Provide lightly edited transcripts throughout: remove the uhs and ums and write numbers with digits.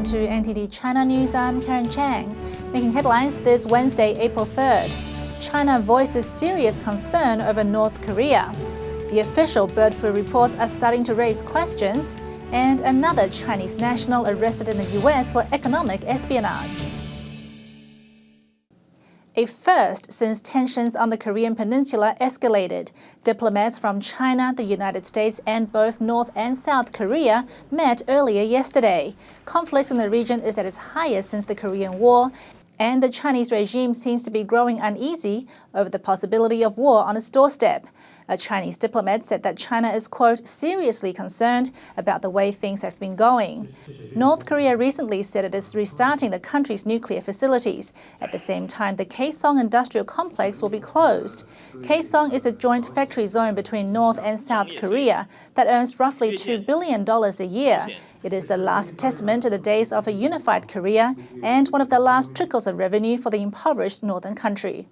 to NTD China News. I'm Karen Chang. Making headlines this Wednesday, April 3rd. China voices serious concern over North Korea. The official bird flu reports are starting to raise questions. And another Chinese national arrested in the US for economic espionage. A first since tensions on the Korean peninsula escalated. Diplomats from China, the United States, and both North and South Korea met earlier yesterday. Conflict in the region is at its highest since the Korean War, and the Chinese regime seems to be growing uneasy over the possibility of war on its doorstep. A Chinese diplomat said that China is, quote, seriously concerned about the way things have been going. North Korea recently said it is restarting the country's nuclear facilities. At the same time, the Kaesong industrial complex will be closed. Kaesong is a joint factory zone between North and South Korea that earns roughly $2 billion a year. It is the last testament to the days of a unified Korea and one of the last trickles of revenue for the impoverished northern country.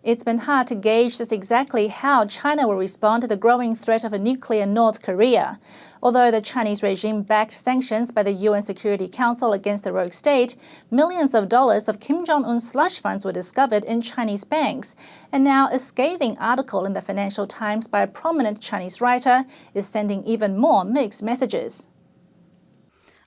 It's been hard to gauge just exactly how China will respond to the growing threat of a nuclear North Korea. Although the Chinese regime backed sanctions by the UN Security Council against the rogue state, millions of dollars of Kim Jong-un's slush funds were discovered in Chinese banks. And now a scathing article in the Financial Times by a prominent Chinese writer is sending even more mixed messages.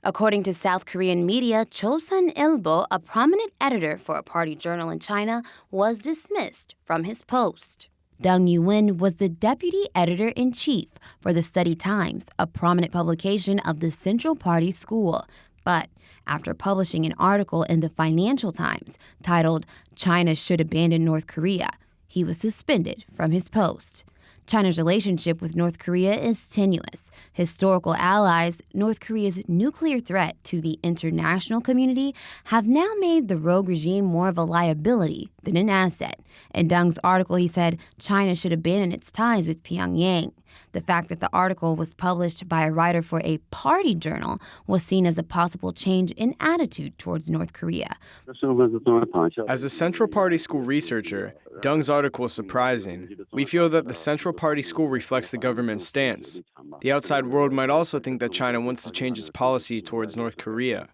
According to South Korean media, Chosun Ilbo, a prominent editor for a party journal in China, was dismissed from his post. Deng Yuwen was the deputy editor-in-chief for the Study Times, a prominent publication of the Central Party School. But after publishing an article in the Financial Times titled, "China Should Abandon North Korea," he was suspended from his post. China's relationship with North Korea is tenuous. Historical allies, North Korea's nuclear threat to the international community, have now made the rogue regime more of a liability than an asset. In Deng's article, he said China should abandon its ties with Pyongyang. The fact that the article was published by a writer for a party journal was seen as a possible change in attitude towards North Korea. As a Central Party School researcher, Deng's article is surprising. We feel that the Central Party School reflects the government's stance. The outside world might also think that China wants to change its policy towards North Korea.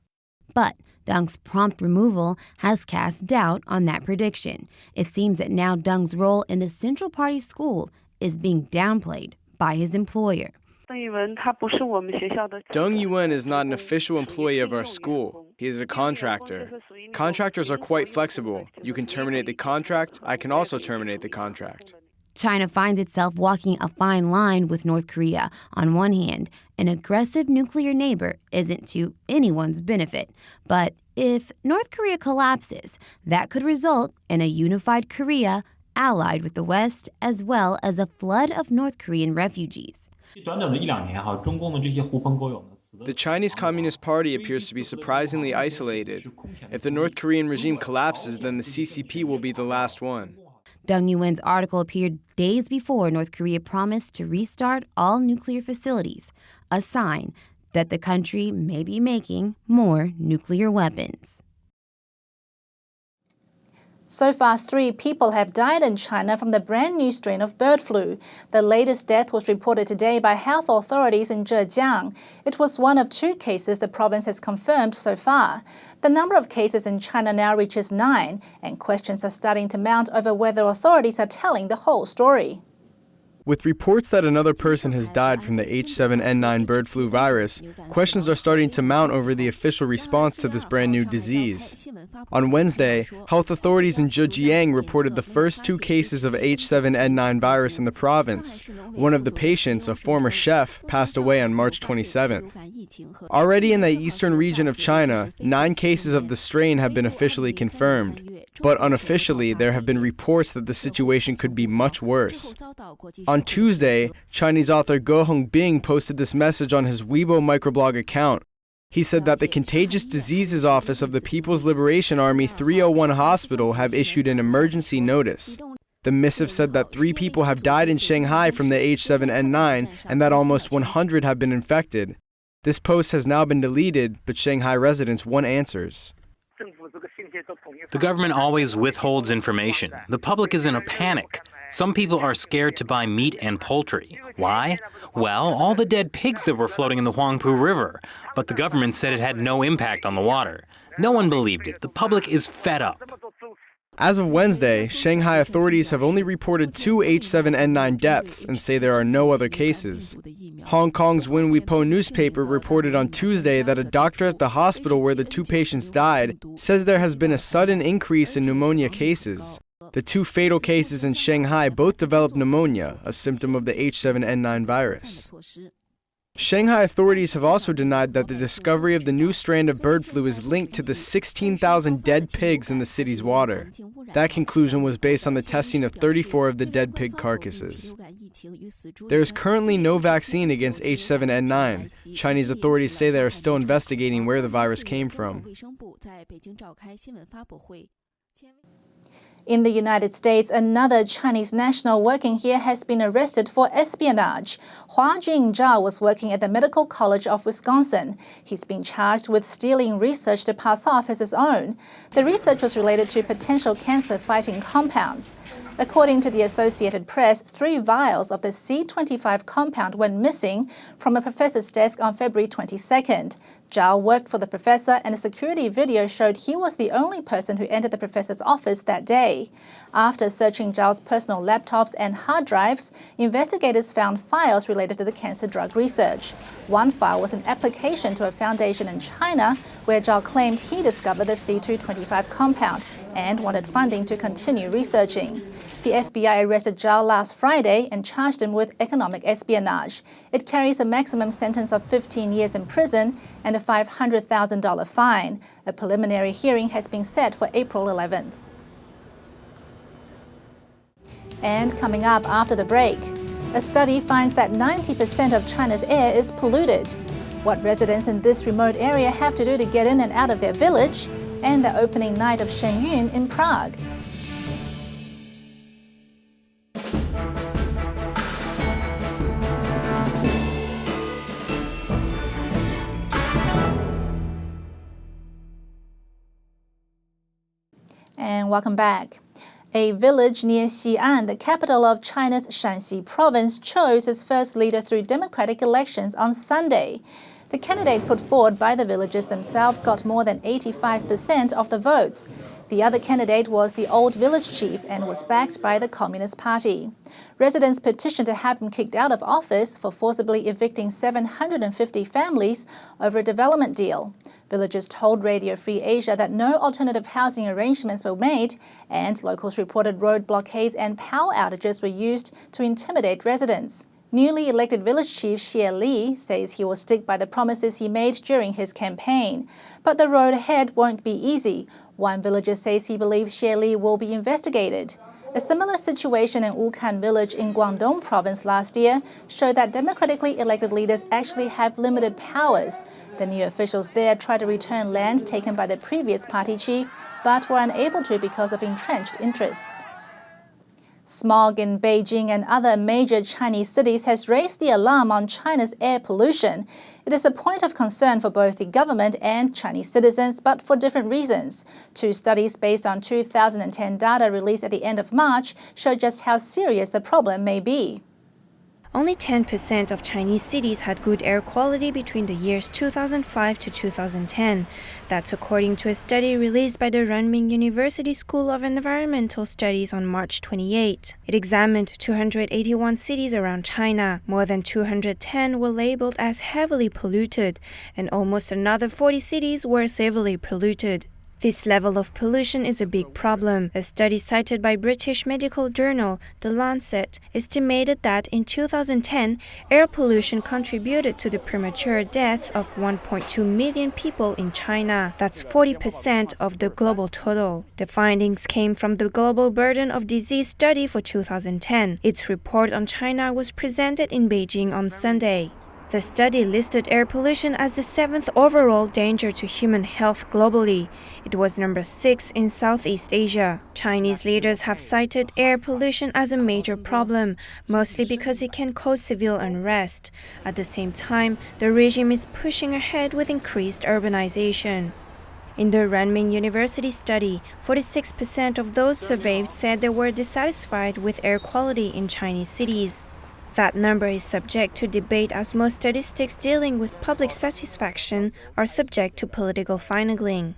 But Deng's prompt removal has cast doubt on that prediction. It seems that now Deng's role in the Central Party School is being downplayed by his employer. Deng Yuwen is not an official employee of our school. He is a contractor. Contractors are quite flexible. You can terminate the contract. I can also terminate the contract. China finds itself walking a fine line with North Korea. On one hand, an aggressive nuclear neighbor isn't to anyone's benefit. But if North Korea collapses, that could result in a unified Korea allied with the West, as well as a flood of North Korean refugees. The Chinese Communist Party appears to be surprisingly isolated. If the North Korean regime collapses, then the CCP will be the last one. Deng Yuwen's article appeared days before North Korea promised to restart all nuclear facilities, a sign that the country may be making more nuclear weapons. So far, 3 people have died in China from the brand new strain of bird flu. The latest death was reported today by health authorities in Zhejiang. It was one of 2 cases the province has confirmed so far. The number of cases in China now reaches 9, and questions are starting to mount over whether authorities are telling the whole story. With reports that another person has died from the H7N9 bird flu virus, questions are starting to mount over the official response to this brand new disease. On Wednesday, health authorities in Zhejiang reported the first 2 cases of H7N9 virus in the province. One of the patients, a former chef, passed away on March 27th. Already in the eastern region of China, 9 cases of the strain have been officially confirmed. But unofficially, there have been reports that the situation could be much worse. On Tuesday, Chinese author Ge Hongbing posted this message on his Weibo microblog account. He said that the Contagious Diseases Office of the People's Liberation Army 301 Hospital have issued an emergency notice. The missive said that 3 people have died in Shanghai from the H7N9 and that almost 100 have been infected. This post has now been deleted, but Shanghai residents want answers. The government always withholds information. The public is in a panic. Some people are scared to buy meat and poultry. Why? Well, all the dead pigs that were floating in the Huangpu River. But the government said it had no impact on the water. No one believed it. The public is fed up. As of Wednesday, Shanghai authorities have only reported 2 H7N9 deaths and say there are no other cases. Hong Kong's Wen We Po newspaper reported on Tuesday that a doctor at the hospital where the 2 patients died says there has been a sudden increase in pneumonia cases. The 2 fatal cases in Shanghai both developed pneumonia, a symptom of the H7N9 virus. Shanghai authorities have also denied that the discovery of the new strand of bird flu is linked to the 16,000 dead pigs in the city's water. That conclusion was based on the testing of 34 of the dead pig carcasses. There is currently no vaccine against H7N9. Chinese authorities say they are still investigating where the virus came from. In the United States, another Chinese national working here has been arrested for espionage. Huajun Zhao was working at the Medical College of Wisconsin. He's been charged with stealing research to pass off as his own. The research was related to potential cancer-fighting compounds. According to the Associated Press, 3 vials of the C25 compound went missing from a professor's desk on February 22nd. Zhao worked for the professor, and a security video showed he was the only person who entered the professor's office that day. After searching Zhao's personal laptops and hard drives, investigators found files related to the cancer drug research. One file was an application to a foundation in China where Zhao claimed he discovered the C225 compound and wanted funding to continue researching. The FBI arrested Zhao last Friday and charged him with economic espionage. It carries a maximum sentence of 15 years in prison and a $500,000 fine. A preliminary hearing has been set for April 11th. And coming up after the break, a study finds that 90% of China's air is polluted. What residents in this remote area have to do to get in and out of their village, and the opening night of Shenyun in Prague. And welcome back. A village near Xi'an, the capital of China's Shaanxi province, chose its first leader through democratic elections on Sunday. The candidate put forward by the villagers themselves got more than 85% of the votes. The other candidate was the old village chief and was backed by the Communist Party. Residents petitioned to have him kicked out of office for forcibly evicting 750 families over a development deal. Villagers told Radio Free Asia that no alternative housing arrangements were made, and locals reported road blockades and power outages were used to intimidate residents. Newly elected village chief Xie Li says he will stick by the promises he made during his campaign. But the road ahead won't be easy. One villager says he believes Xie Li will be investigated. A similar situation in Wukan village in Guangdong province last year showed that democratically elected leaders actually have limited powers. The new officials there tried to return land taken by the previous party chief, but were unable to because of entrenched interests. Smog in Beijing and other major Chinese cities has raised the alarm on China's air pollution. It is a point of concern for both the government and Chinese citizens, but for different reasons. 2 studies based on 2010 data released at the end of March show just how serious the problem may be. Only 10% of Chinese cities had good air quality between the years 2005 to 2010. That's according to a study released by the Renmin University School of Environmental Studies on March 28. It examined 281 cities around China. More than 210 were labeled as heavily polluted, and almost another 40 cities were severely polluted. This level of pollution is a big problem. A study cited by British medical journal The Lancet estimated that in 2010, air pollution contributed to the premature deaths of 1.2 million people in China. That's 40% of the global total. The findings came from the Global Burden of Disease study for 2010. Its report on China was presented in Beijing on Sunday. The study listed air pollution as the 7th overall danger to human health globally. It was number 6 in Southeast Asia. Chinese leaders have cited air pollution as a major problem, mostly because it can cause civil unrest. At the same time, the regime is pushing ahead with increased urbanization. In the Renmin University study, 46% of those surveyed said they were dissatisfied with air quality in Chinese cities. That number is subject to debate as most statistics dealing with public satisfaction are subject to political finagling.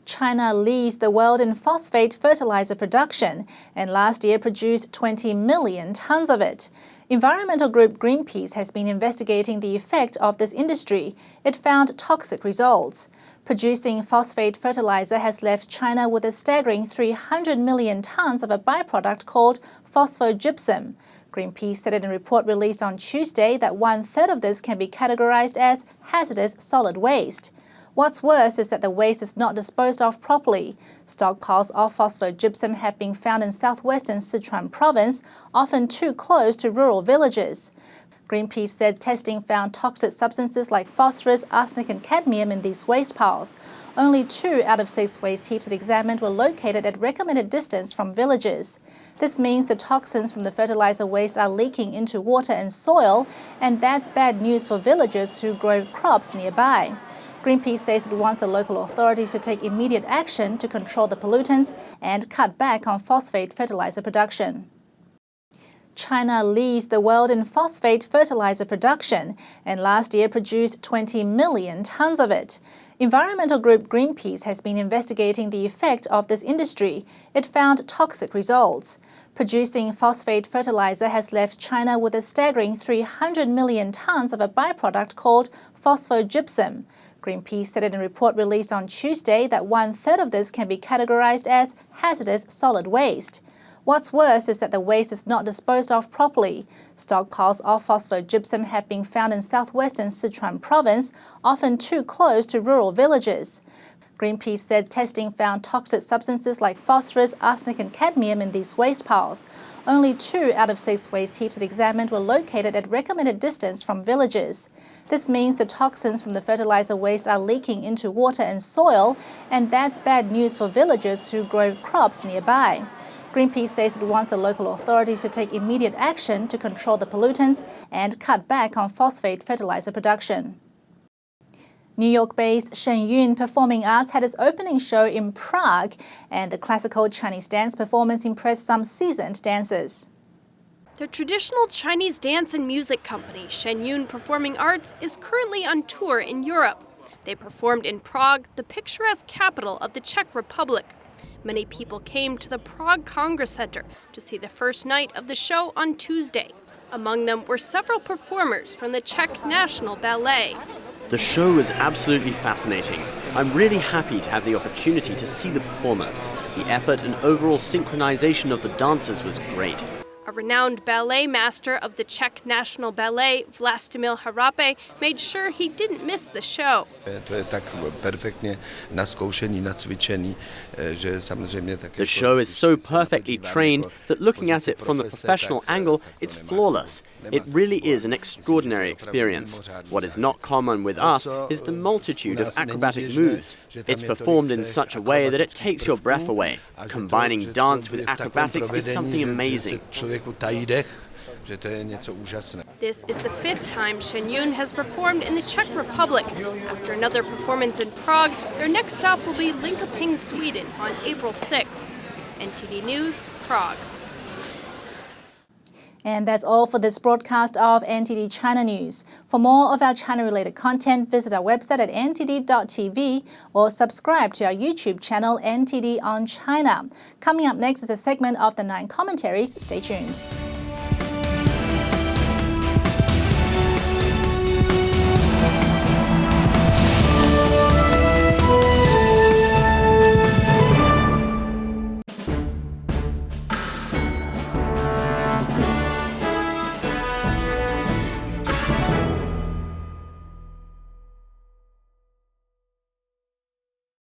China leads the world in phosphate fertilizer production and last year produced 20 million tons of it. Environmental group Greenpeace has been investigating the effect of this industry. It found toxic results. Producing phosphate fertilizer has left China with a staggering 300 million tons of a byproduct called phosphogypsum. Greenpeace said in a report released on Tuesday that 1/3 of this can be categorized as hazardous solid waste. What's worse is that the waste is not disposed of properly. Stockpiles of phosphogypsum have been found in southwestern Sichuan province, often too close to rural villages. Greenpeace said testing found toxic substances like phosphorus, arsenic and cadmium in these waste piles. Only 2 out of 6 waste heaps it examined were located at recommended distance from villages. This means the toxins from the fertilizer waste are leaking into water and soil, and that's bad news for villagers who grow crops nearby. Greenpeace says it wants the local authorities to take immediate action to control the pollutants and cut back on phosphate fertilizer production. China leads the world in phosphate fertilizer production and last year produced 20 million tons of it. Environmental group Greenpeace has been investigating the effect of this industry. It found toxic results. Producing phosphate fertilizer has left China with a staggering 300 million tons of a byproduct called phosphogypsum. Greenpeace said in a report released on Tuesday that 1/3 of this can be categorized as hazardous solid waste. What's worse is that the waste is not disposed of properly. Stockpiles of phosphogypsum have been found in southwestern Sichuan province, often too close to rural villages. Greenpeace said testing found toxic substances like phosphorus, arsenic and cadmium in these waste piles. Only 2 out of 6 waste heaps it examined were located at recommended distance from villages. This means the toxins from the fertilizer waste are leaking into water and soil, and that's bad news for villagers who grow crops nearby. Greenpeace says it wants the local authorities to take immediate action to control the pollutants and cut back on phosphate fertilizer production. New York-based Yuwen Performing Arts had its opening show in Prague, and the classical Chinese dance performance impressed some seasoned dancers. The traditional Chinese dance and music company Yuwen Performing Arts is currently on tour in Europe. They performed in Prague, the picturesque capital of the Czech Republic. Many people came to the Prague Congress Center to see the first night of the show on Tuesday. Among them were several performers from the Czech National Ballet. The show was absolutely fascinating. I'm really happy to have the opportunity to see the performers. The effort and overall synchronization of the dancers was great. A renowned ballet master of the Czech National Ballet, Vlastimil Harape, made sure he didn't miss the show. The show is so perfectly trained that looking at it from the professional angle, it's flawless. It really is an extraordinary experience. What is not common with us is the multitude of acrobatic moves. It's performed in such a way that it takes your breath away. Combining dance with acrobatics is something amazing. This is the 5th time Yuwen has performed in the Czech Republic. After another performance in Prague, their next stop will be Linköping, Sweden on April 6th. NTD News, Prague. And that's all for this broadcast of NTD China News. For more of our China-related content, visit our website at ntd.tv or subscribe to our YouTube channel, NTD on China. Coming up next is a segment of the 9 commentaries. Stay tuned.